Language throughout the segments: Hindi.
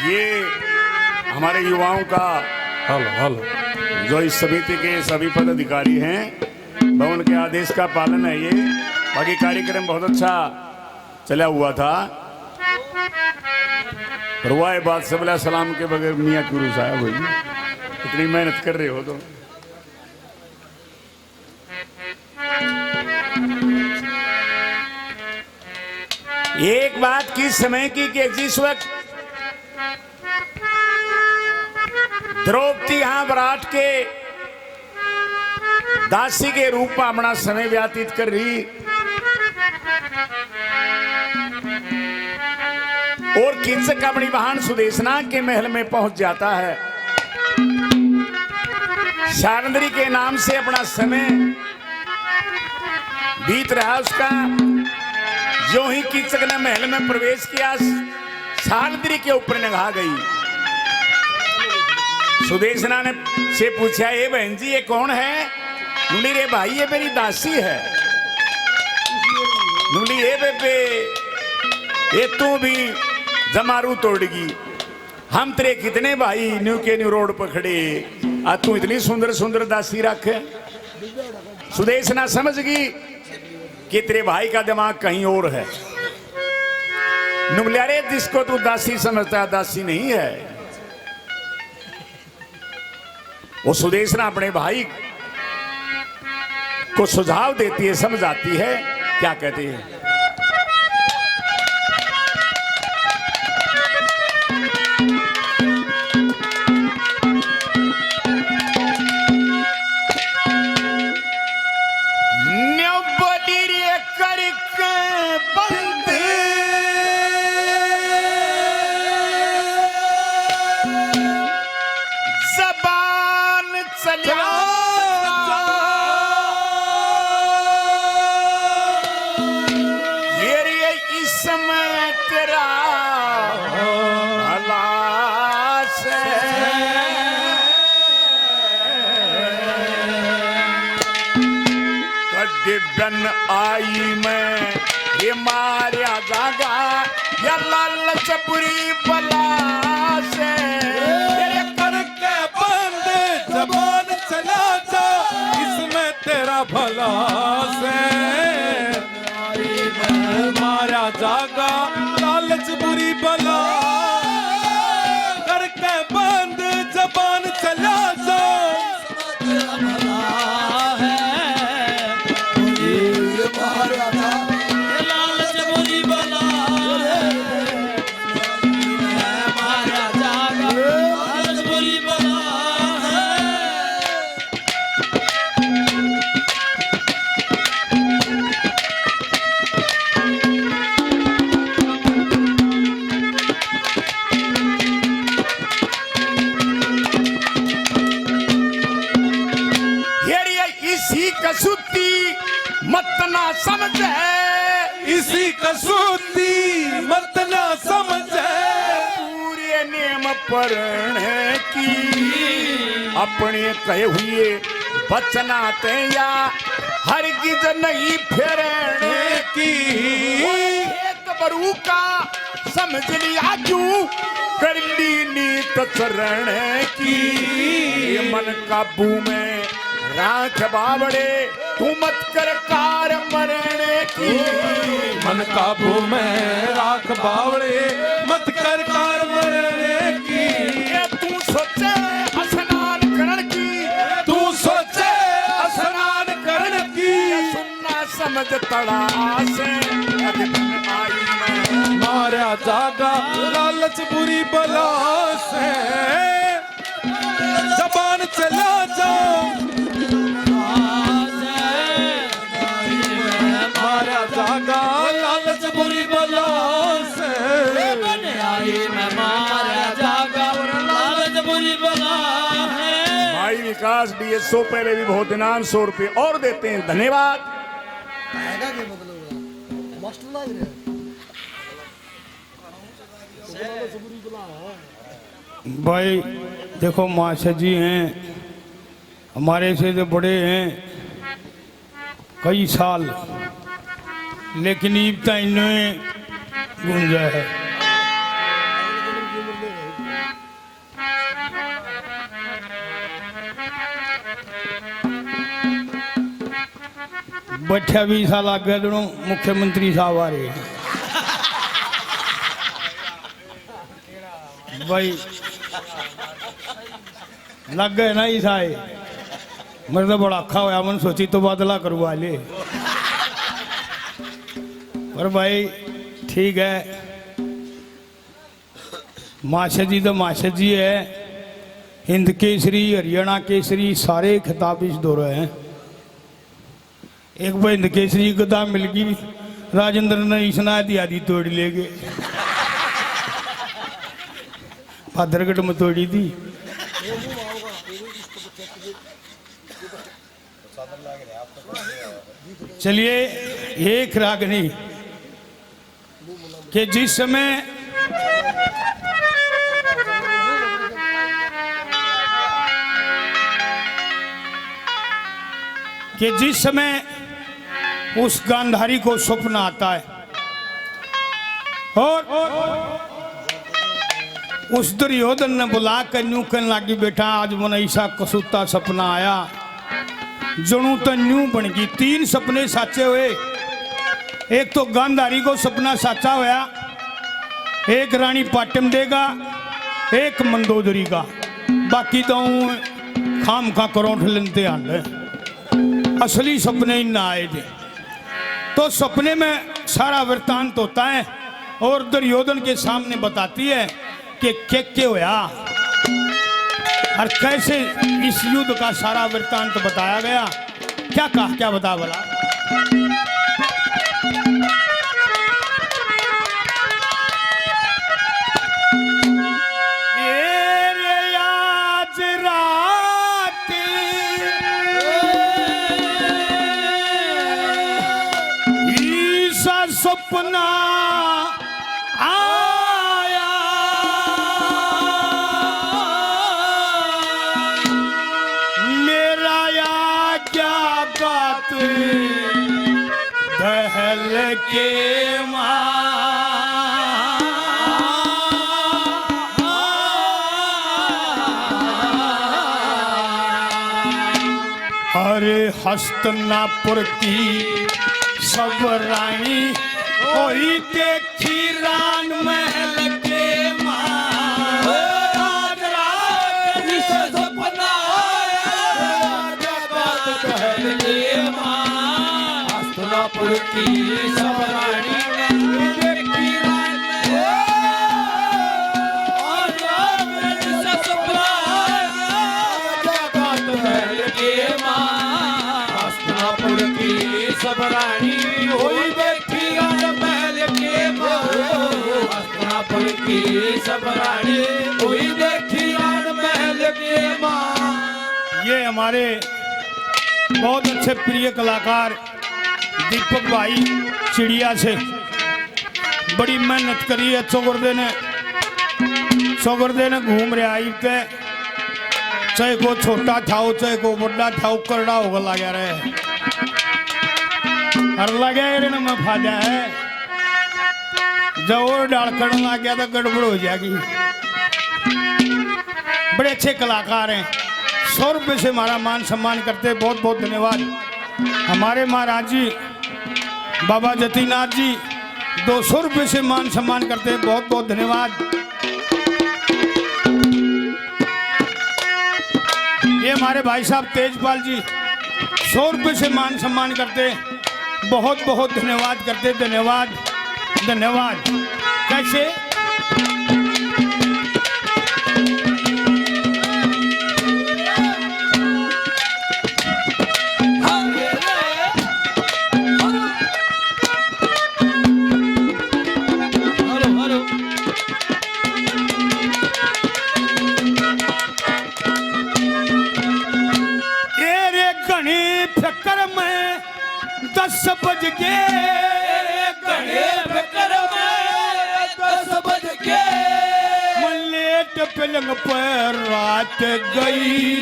ये हमारे युवाओं का जो इस समिति के सभी पदाधिकारी हैं, वह उनके आदेश का पालन है। ये बाकी कार्यक्रम बहुत अच्छा चला हुआ था। पर वह बात सबला सलाम के बगैर मियाँ क्यों साहब हुई, इतनी मेहनत कर रहे हो तो। एक बात की समय की कि जिस वक्त द्रौपदी यहां विराट के दासी के रूप में अपना समय व्यतीत कर रही और किंचक अपनी बहन सुदेशना के महल में पहुंच जाता है। शारंद्री के नाम से अपना समय बीत रहा उसका। जो ही किंचक ने महल में प्रवेश किया, शारंद्री के ऊपर निगाह गई। सुदेशना ने से पूछा, ए बहन जी ये कौन है? नुली रे भाई ये मेरी दासी है। नुली ए बेबे ये तू भी जमारू तोड़गी, हम तेरे कितने भाई न्यू के न्यू रोड पर खड़े, आ तू इतनी सुंदर सुंदर दासी रख। सुदेशना समझ गई कि तेरे भाई का दिमाग कहीं और है। नुगलिया रे जिसको तू दासी समझता है दासी नहीं है। वो सुदेशना अपने भाई को सुझाव देती है, समझाती है। क्या कहती है? बन आई मैं ये मारिया जागा या लालच बुरी बला से, तेरे करके बंद जबान चला जा इसमें तेरा भला से। मारा जागा लालच बुरी बला, करके बंद जबान चला जा समझ है, इसी कसूती मत ना समझ है। पूरे नियम पढ़ने की अपने कहे हुए बचना ते या हरगिज नहीं फेरने की। एक बरू का समझ लिया क्यों कर ली नीत चरण की। मन काबू में राख बावड़े तू मत कर कार मरने की। मन काबू में राख बावड़े मत कर कार मरने की। ये तू सोचे स्नान करण की, तू सोचे स्नान करण की। सुनना समझ तड़ा से आई मैं मारा जागा लालच बुरी बला से। जबान चला जाओ जागा लालच बुरी बला से। लालच बुरी बला है। भाई विकास DSO पहले भी बहुत इनाम 100 रुपये और देते हैं, धन्यवाद। भाई देखो मास्टर जी हैं हमारे से जो बड़े हैं कई साल, लेकिन इब्ता इन्होंने गूंजा है। बैठा 20 साल आगे दोनों मुख्यमंत्री साहब आ रहे हैं भाई लग गए ना इस आए मेरे तो बड़ा अखा होया मन सोची तो बदला करवा ले पर भाई ठीक है माशा जी तो माशा जी है हिंद केसरी हरियाणा केसरी सारे खिताब इस दौरे हैं एक बार हिंद केसरी किताब मिल गई राजेंद्र ने इसना दी आदि तोड़ ले गए पादरगढ़ में तोड़ी थी चलिए एक रागनी कि जिस समय उस गांधारी को स्वप्न आता है और उस दुर्योधन ने बुला कर न्यू कहने लगी बेटा आज मन ऐसा कसूता सपना आया जणू तो न्यू बन गई 3 सपने साचे हुए एक तो गांधारी को सपना साचा होया एक रानी पाटम देगा एक मंदोदरी का बाकी तो खाम का करोठ लेते आंड असली सपने ही ना आए थे तो सपने में सारा वृत्तांत होता है और दुर्योधन के सामने बताती है कि क्या होया और कैसे इस युद्ध का सारा वृत्तांत बताया गया क्या कहा क्या बता बोला सपना आया मेरा या क्या बात दहल के अरे हस्तनापुर की सब रानी होई देखी रान महल के सपना हस्तनापुर की सब रानी देखी रान हस्तनापुर की सब रानी होई की सब रानी हुई देखी महल के ये हमारे बहुत अच्छे प्रिय कलाकार दीपक भाई चिड़िया से बड़ी मेहनत करी है चौगरदे ने घूम रहा है चाहे को छोटा ठाओ चाहे को बड़ा ठाओ करड़ा होगा लगा रहे और लगे में फायदा है जब और डाल करने लग गया तो गड़बड़ हो जाएगी बड़े अच्छे कलाकार हैं 100 रुपये से हमारा मान सम्मान करते बहुत बहुत धन्यवाद हमारे महाराज जी बाबा जतीनाथ जी 200 रुपये से मान सम्मान करते बहुत बहुत धन्यवाद ये हमारे भाई साहब तेजपाल जी 100 रुपये से मान सम्मान करते बहुत बहुत धन्यवाद करते धन्यवाद धन्यवाद कैसे तेरे घनी फिक्र में 10 बज के पलंग पर रात गई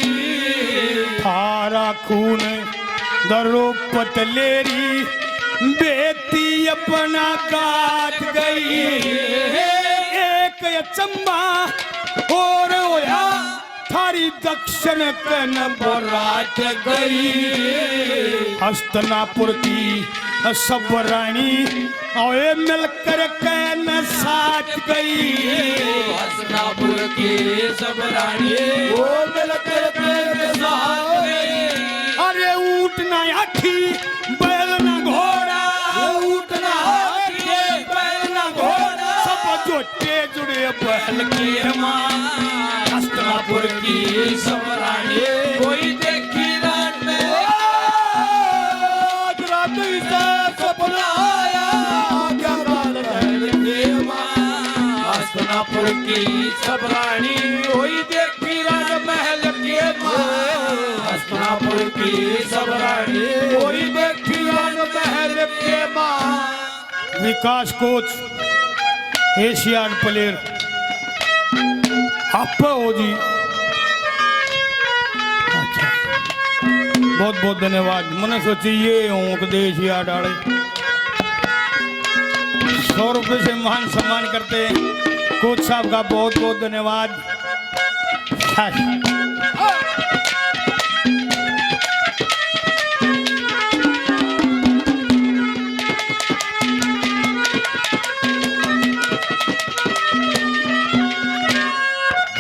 थारा खून दरोपत लेरी बेटी अपना काट गई एक अचंबा और होया थारी जी दक्षिण कन बरात गई हस्तिनापुर की सब रानी ओए मिलकर कैन साथ गई हस्तिनापुर की सब रानी वो मिलकर कैन साथ गई। अरे ऊंट ना हाथी बैल ना घोड़ा ऊंट ना हाथी बैल ना घोड़ा सब जोटे जुड़े बैल के मां हस्तिनापुर की सब रानी कोई देखी रात में रात से सपना आया क्या बात है के मां हस्तिनापुर की सब रानी कोई देखी रात महल के मां हस्तिनापुर की सब रानी कोई देखी रात महल के मां। विकास कोच एशियाड प्लेयर आप हो जी। अच्छा बहुत बहुत धन्यवाद। मैंने सोची ये हूँ देश या डाले 100 रुपये से मान सम्मान करते हैं कोच साहब का बहुत बहुत धन्यवाद।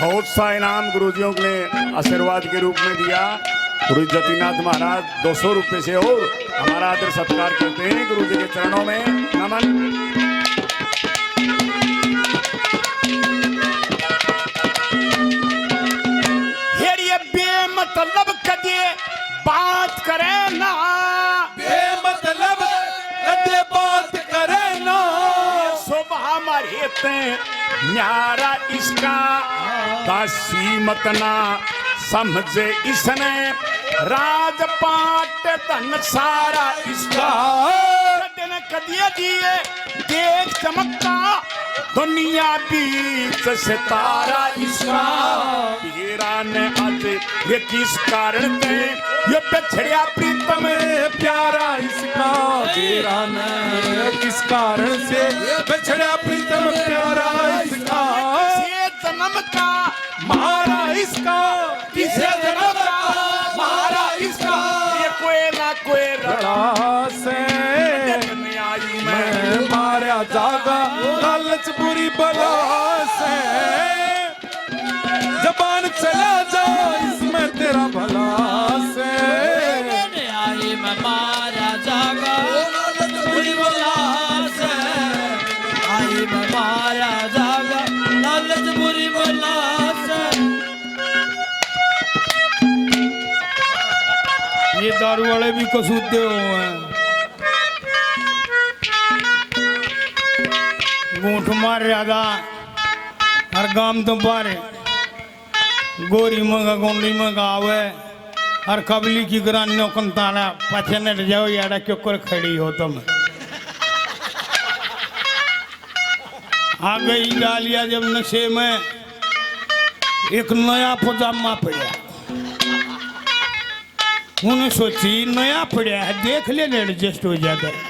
बहुत सा इनाम गुरुजियों ने आशीर्वाद के रूप में दिया। गुरु जतिनाथ महाराज 200 रुपये से और हमारा आदर सत्कार करते हैं। गुरु जी के चरणों में नमन। ये बेमतलब कदे बात करे ना बेमतलब कदे बात करे ना सुबह हमारे ते न्यारा इसका दासी मतना समझे इसने राजपाट धन सारा इसका दिन कदिया दिए देख चमकता दुनिया बीच सितारा इसका हीरा ने आज ये किस कारण ते ये बिछड़िया प्रीतम प्यारा इसका तेरा न किस कारण से बिछड़ा प्रीतम प्यारा इसका से जन्म का मारा इसका किसे जन्म का मारा इसका ये कोई ना कोई रड़ा से आई मैं मारा जागा लालच बुरी बला से जबान चला जा इसमें तेरा भला से आई मैं मारा जागा बुरी बला से आई मैं मारा जागा लालच बुरी बला से। ये दारू वाले भी कसूते हुए हैं। गूंठ मार रहा हर गाम तो बारे गोरी मंगा गोंडी मंगा आवे हर कबली की ग्रानियों कंताना पाछे न जाओ यारा क्यों कर खड़ी हो तुम। आ गई गालिया जब नशे में एक नया पजामा पड़ा उन्हें सोची नया पड़ा है देख लेने एडजस्ट हो जाता है।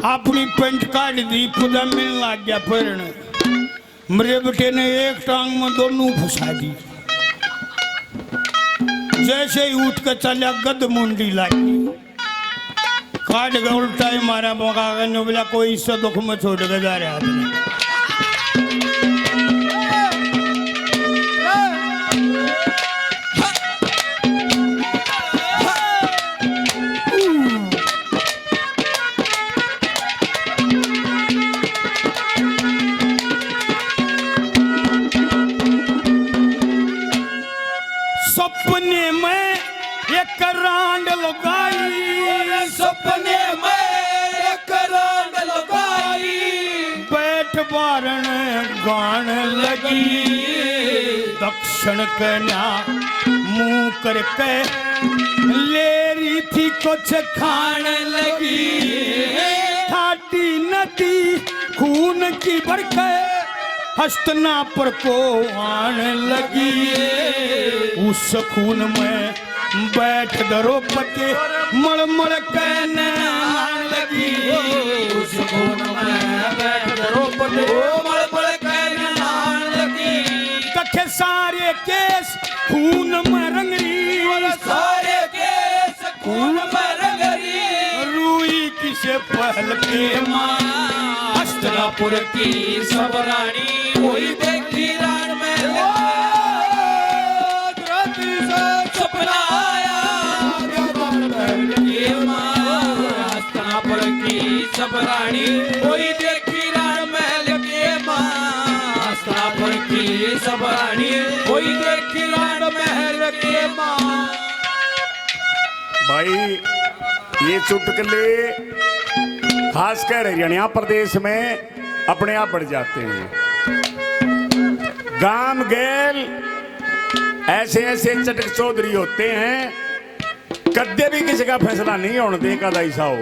अपनी पेंट काट दी खुदा मिलने लग गया पैरने मेरे बेटे ने एक टांग में दोनों फंसा दी। जैसे ही उठ कर चला गद मुंडी लागी काट गया उल्टा ही मारा मौका बोला कोई इससे दुख में छोड़ के जा रहा आदमी। सपने में एक रांड लगाई सपने में एक रात लगाई बैठ बारण गान लगी दक्षिण कन्या मुंह करके ले रही थी कुछ खान लगी। ठाटी नदी खून की बरके हस्तिनापुर को आन लगी। उस खून में बैठ द्रौपदी मड़मड़ कहने आन लगी। उस खून में बैठ द्रौपदी मड़मड़ कहने आन लगी। देखे सारे केस खून में रंगरी, सारे केस खून में रंगरी, रूई किसे पहल के मां, हस्तिनापुर की सब रानी वही देखी रान में सपना आया ये मां, हस्तिनापुर की सब रानी वही देखी रान महल के मां, हस्तिनापुर की सब रानी वही देखी रान महल के मां। भाई ये चुटकुले खासकर हरियाणा प्रदेश में अपने आप बढ़ जाते हैं। गांव गैल ऐसे ऐसे चटक चौधरी होते हैं, कद्दे भी किसी का फैसला नहीं होने दे का ऐसा हो,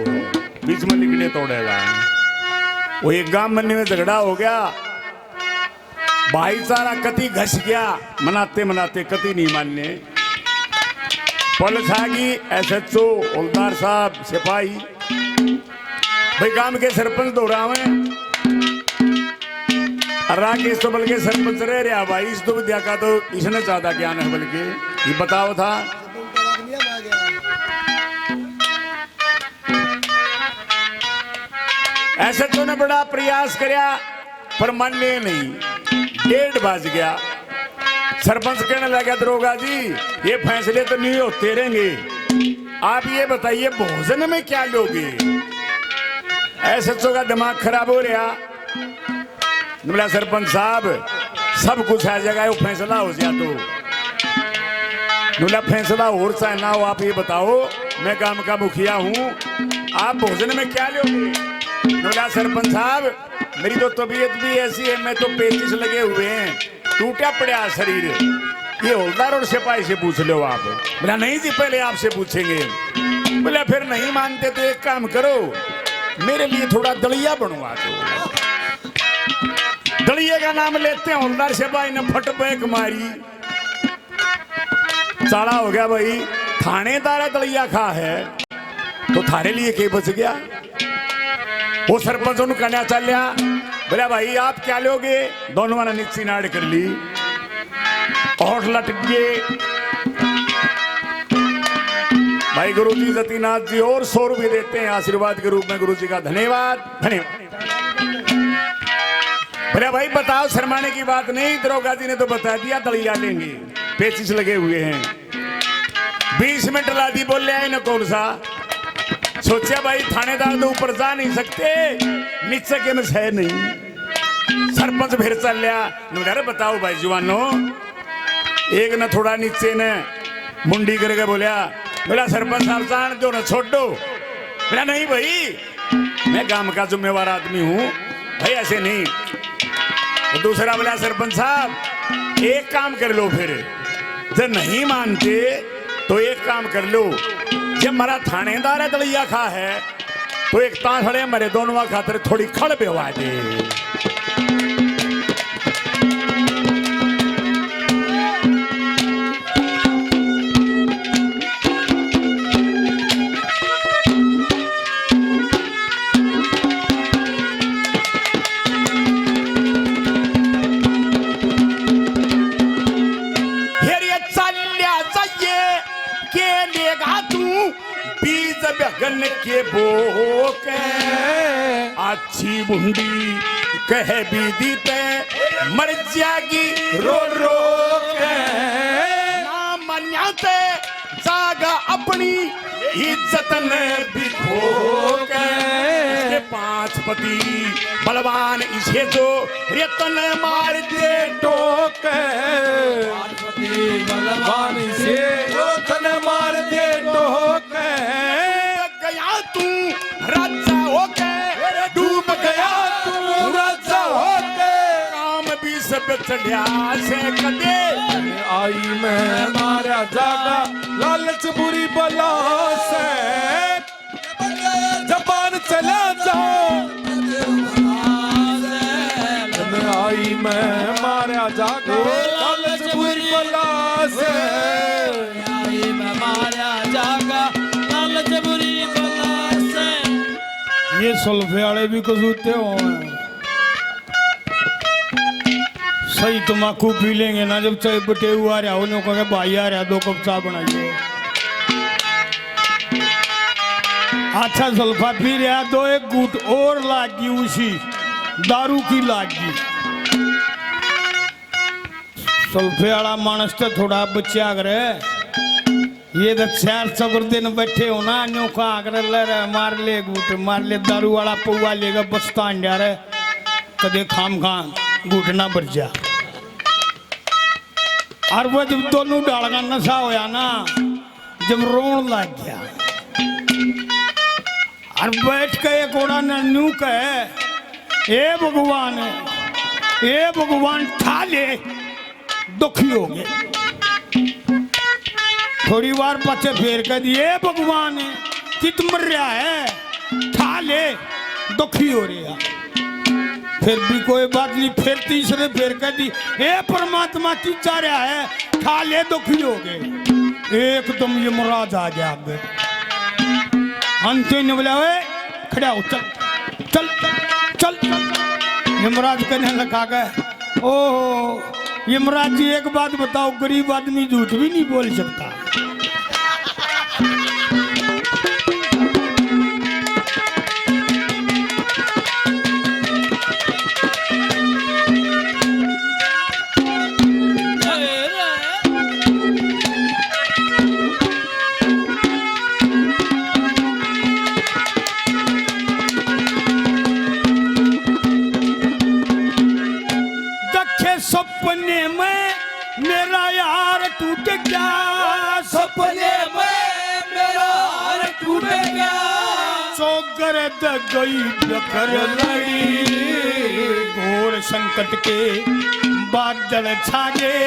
बीच में लिखने तोड़ेगा। वो एक गांव बनने में झगड़ा हो गया, भाईचारा कति घस गया, मनाते मनाते कति नहीं मानने। पुलिस आ गई, SHO, हवलदार साहब, सिपाही, भाई गांव के सरपंच दोहरावे, राकेश तो बल्कि सरपंच रह रहा भाई, इस तो विद्या का तो इसने ज्यादा ज्ञान है, बल्कि ये बताओ था। SHO ने बड़ा प्रयास किया पर मानने नहीं, 1:30 बज गया। सरपंच कहने लगा दरोगा जी ये फैसले तो नहीं होते रहेंगे, आप ये बताइए भोजन में क्या लोगे। SHO का दिमाग खराब हो रहा, बोला सरपंच साहब सब कुछ आ जाएगा, वो फैसला हो जाए तो। बोला फैसला और चाहे ना हो, आप ये बताओ मैं गांव का मुखिया हूँ, आप भोजन में क्या लोगे। बोला सरपंच साहब मेरी तो तबीयत भी ऐसी है, मैं तो 35 लगे हुए हैं, टूटा पड़ा शरीर, ये हवलदार और सिपाही से पूछ लो आप। बोला नहीं जी पहले आपसे पूछेंगे। बोला फिर नहीं मानते तो एक काम करो, मेरे लिए थोड़ा दलिया बनवा दो। दलिये का नाम लेते हैं, हवलदार सिपाही ने फट बैक मारी, चाड़ा हो गया भाई, थानेदार दलिया खा है तो थारे लिए क्या बच गया। वो सरपंच उन्होंने कहना चल लिया, बोला भाई आप क्या लोगे, दोनों ने नीची नाड़ कर ली और लटक गए। भाई गुरु जी सतीनाथ जी और 100 रुपये देते हैं आशीर्वाद के रूप में, गुरु जी का धन्यवाद धन्यवाद। बोले भाई बताओ शर्माने की बात नहीं, दरोगा जी ने तो बता दिया दलिया लेंगे, 35 लगे हुए हैं। 20 मिनट ला दी, बोल ले आए ना कौन सा। सोचा भाई थानेदार तो ऊपर जा नहीं सकते, नीचे के में है नहीं। सरपंच फिर चल लिया, अरे बताओ भाई जुआनो, एक न थोड़ा नीचे ने मुंडी करके बोला सरपंच साहब जान दो ना छोड़ दो। बोला नहीं भाई मैं गांव का जिम्मेवार आदमी हूँ भाई, ऐसे नहीं। तो दूसरा बोला सरपंच साहब एक काम कर लो, फिर जब नहीं मानते तो एक काम कर लो, जब हमारा थानेदार है दलिया खा है तो एक तांसड़े मेरे दोनों खातर थोड़ी खड़ बेवा दे। गन के बोके अच्छी बुंदी कह भी दीते मर जागी रो रो के, ना मन्याते जागा अपनी इज्जत ने भी खो के। 5 पति बलवान इसे जो रेतन मार दे टोके, 5 पति बलवान इसे रेतन मार दे टोके। तू राजा होके डूब गया, तू राजा होके काम भी सब चढ़िया से कदे। आई मैं मारा जागा लालच बुरी बला से, जबान चला जाओ आई मैं मारा जागा लालच बुरी बला से, आई मैं मारा जागा लालच बुरी ये सुल्फे वाले भी कसूते हो। सही तम्बाकू पी लेंगे ना जब चाहे बटेऊ आ रहा उन्होंने कहा भाई आ रहा 2 कप चाय बनाइए। अच्छा सल्फा पी रहा 2-1 घूट और लागी उसी दारू की लागी। सल्फे वाला मानस तो थोड़ा बच्चा करे ये तो 4 दिन बैठे हो ना न्यू का अगर ले रहे मार ले घूट मार ले दारू वाला पौवा लेगा बस्ता अंडा रहे कदे खाम खान घुटना भर जा। और वो जब दोनों डाल का नशा होया ना जब रोन लग गया और बैठ के एक ओड़ा नन्नू कहे ए भगवान ठा ले दुखी हो गए। थोड़ी बार पचे फेर कर दिए भगवान कित मर रहा है ठा ले दुखी हो रहा। फिर भी कोई बात नहीं फिर तीसरे फेर कर दी ए परमात्मा की जा रहा है खा ले दुखी हो गए। एकदम यमराज आ गया आगे अंतिम ने बोला खड़ा हो चल चल चल चल। यमराज कहने लगा गए ओह यमराज जी एक बात बताओ गरीब आदमी झूठ भी नहीं बोल सकता। सपने में मेरा यार टूट गया सपने में मेरा हार टूट गया चौगर गई बकर लड़ी घोर संकट के बादल छागे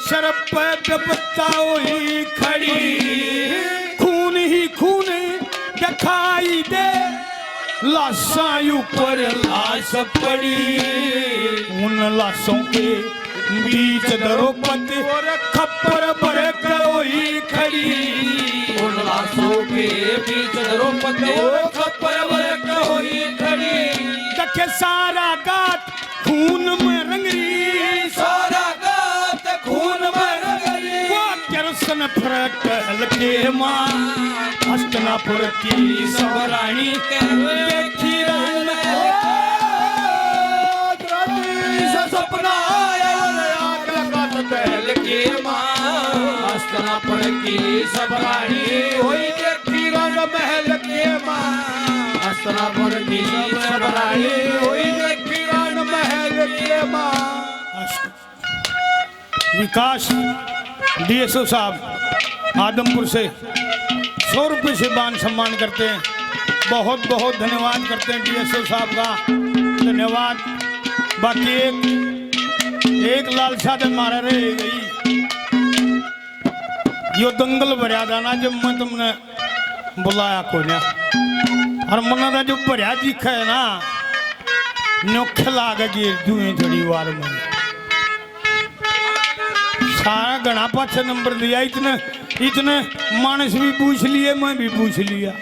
सर पे विपत्ता हुई खड़ी खून ही खून दिखाई दे लाशा ऊपर लाश पड़ी उन लाशों के बीच द्रौपदी खप्पर पर कोई खड़ी उन लाशों के बीच द्रौपदी खप्पर पर कोई खड़ी देखे सारा गात खून में रंगरी सारा गात खून में रंगरी वो किरसन फरक के माँ हस्तनापुर की सबरानी देखी सपना पहल के माँ हस्तनापुर की सबरानी हुई देखी रंग महल के माँ हस्तनापुर की सबरानी हुई देखी रंग महल के माँ। विकास डीएसओ साहब आदमपुर से 100 रुपये से दान सम्मान करते हैं। बहुत बहुत धन्यवाद करते हैं डीएसओ साहब का धन्यवाद। बाकी एक लालसा तो मारा रह गई यो दंगल भरिया था ना जब मैं तुमने बुलाया को ना और मना था जो भरिया दिखा है ना नोखे लाग गिर दूं थोड़ी बार में सारा घना पाछा नंबर दिया इतने मानस भी पूछ लिए मैं भी पूछ लिया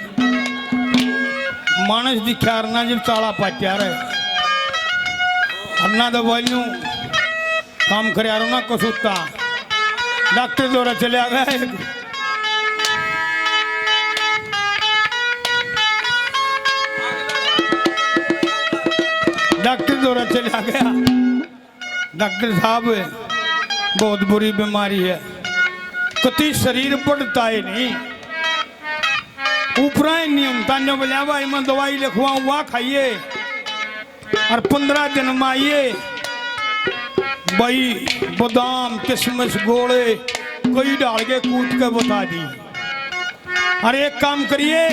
मानस दिखा ना जब चाला पाचा रहे अन्ना दवाइयों काम कर ना कसूता डॉक्टर द्वारा चले आ गया डॉक्टर द्वारा चले आ गया डॉक्टर साहब बहुत बुरी बीमारी है कति शरीर बढ़ता है नहीं ऊपर नहीं होता ने बोला भाई मैं दवाई लिखवाऊं वह खाइए और 15 दिन में आइए भाई बादाम किशमिश गोले कोई डाल के कूट के बता दी और एक काम करिए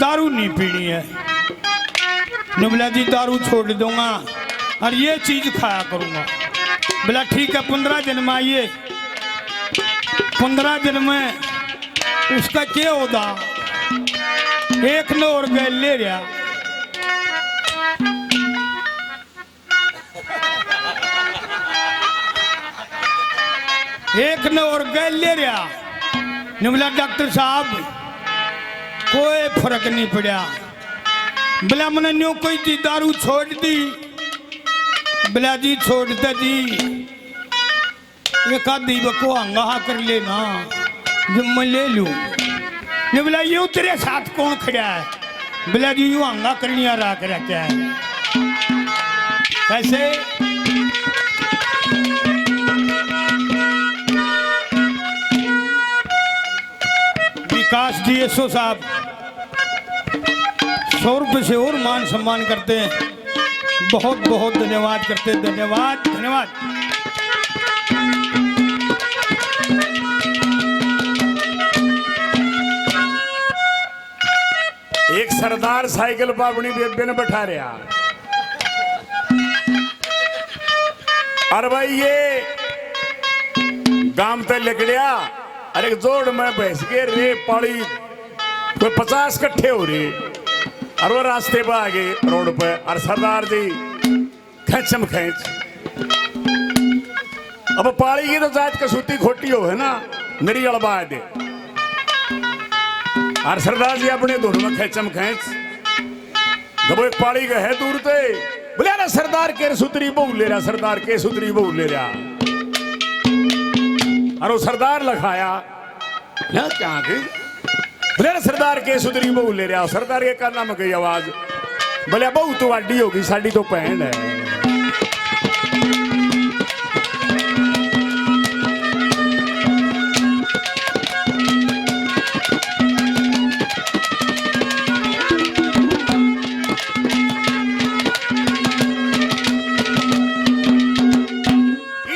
दारू नहीं पीनी है बोला जी दारू छोड़ दूंगा और ये चीज खाया करूंगा। बोला ठीक है 15 दिन में आइए 15 दिन में उसका क्या होता एक ने और गए ले रहा एक ने और गए ले रहा ने बोला डॉक्टर साहब कोई फर्क नहीं पड़ा बोला मैंने न्यू कोई थी दारू छोड़ दी बिलाजी छोड़ते जी एक आधी बको हंगा कर लेना जो मैं ले लूं। ने बोला ये तेरे साथ कौन खड़ा है? बिलाजी यूं हंगा करनी आ रहा कर क्या है कैसे? विकास जी एसओ साहब 100 रुपये से और मान सम्मान करते हैं। बहुत बहुत धन्यवाद करते हैं। धन्यवाद धन्यवाद। एक सरदार साइकिल पर अपनी बेबे ने बैठा रहा। अरे भाई ये गांव तक लिख लिया। अरे जोड़ में भैंस के रे पाड़ी कोई 50 कट्ठे हो रहे और वो रास्ते पर आगे रोड पे और सरदार जी खेचम खेच। अब पाड़ी की तो जात कसूती खोटी हो है ना मेरी अड़बा दे और सरदार जी अपने धुन में खेचम खेच। जब एक पाड़ी का है दूर से बोले ना सरदार के सुतरी बहु ले रहा, सरदार के सुतरी बहु ले रहा। और वो सरदार लखाया क्या गई बोले ना सरदार के सुतरी बहु ले रहा। सरदार के काना में गई आवाज बोले बहु तो आडी होगी साड़ी तो भैन है।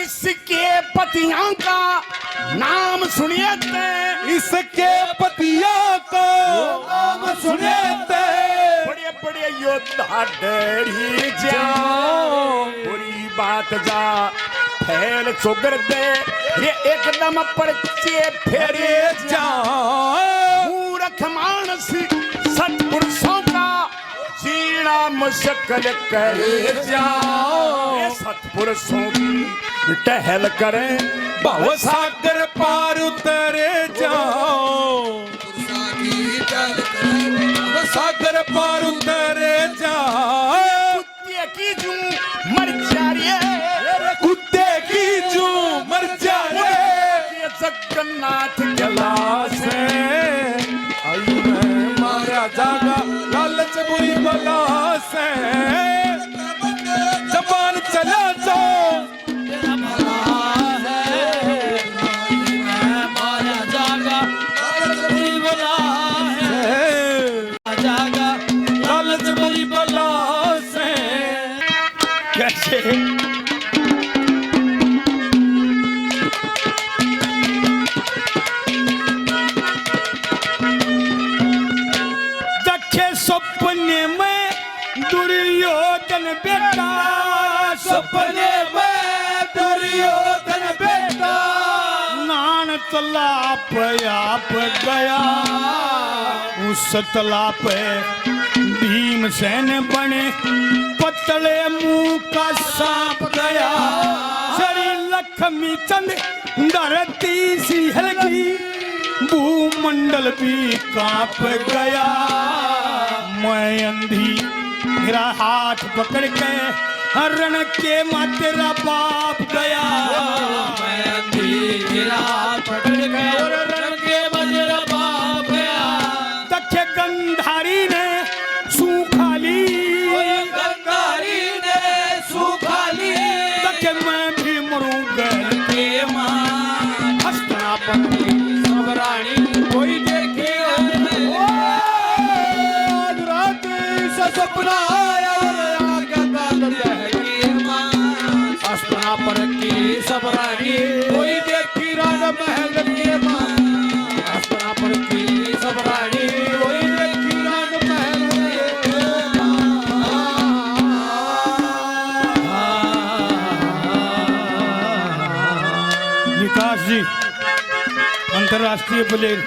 इसके पतियों का नाम सुनिए थे, इसके पतियों को नाम सुने थे। बड़े बड़े योद्धा डरी जाओ बुरी बात जा फैल चोगर दे ये एकदम परचे फेरे जाओ मूर्ख मानस सत्पुरुषों का जीना मुश्किल करे जाओ। ये सत्पुरुषों की टहल करें भव सागर पार उतरे जाओ। भव सागर पार उतरे जाओ। कुत्ते की जू मर जा रे, कुत्ते की जू मर जा रे। ये जगन्नाथ गला से आई मैं मारा जागा लालच बुरी बला से। जबान चला जाओ तेरा भला है मैं माया जागा लालच बुरी बला है जागा लालच बुरी बला से। कैसे? दखे सपने में दुर्योधन बेटा, सपने में दुर्योधन बेटा नान तालाब आप गया। उस तालाब पे भीमसेन बने पतले मुंह का सांप गया। श्री लक्ष्मी चंद धरती सी हल्की भूमंडल भी कांप गया। मैं अंधी मेरा हाथ पकड़ के हरण के माँ तेरा बाप गया। मैं अंधी तेरा हाथ पकड़ के और रण के बजरा बाप गया। तखे गंधारी ने सूखा ली, गंगारी ने सूखा ली। तखे मैं भी मरूं गैर के मां हस्तिनापुर की सब रानी कोई देखे आज रात से सपना आया और आगे दादर की मां हस्तिनापुर की सब रानी कोई देखी राज महल के मां हस्तिनापुर की सब रानी कोई देखी राज महल के विकास जी अंतर्राष्ट्रीय प्लेयर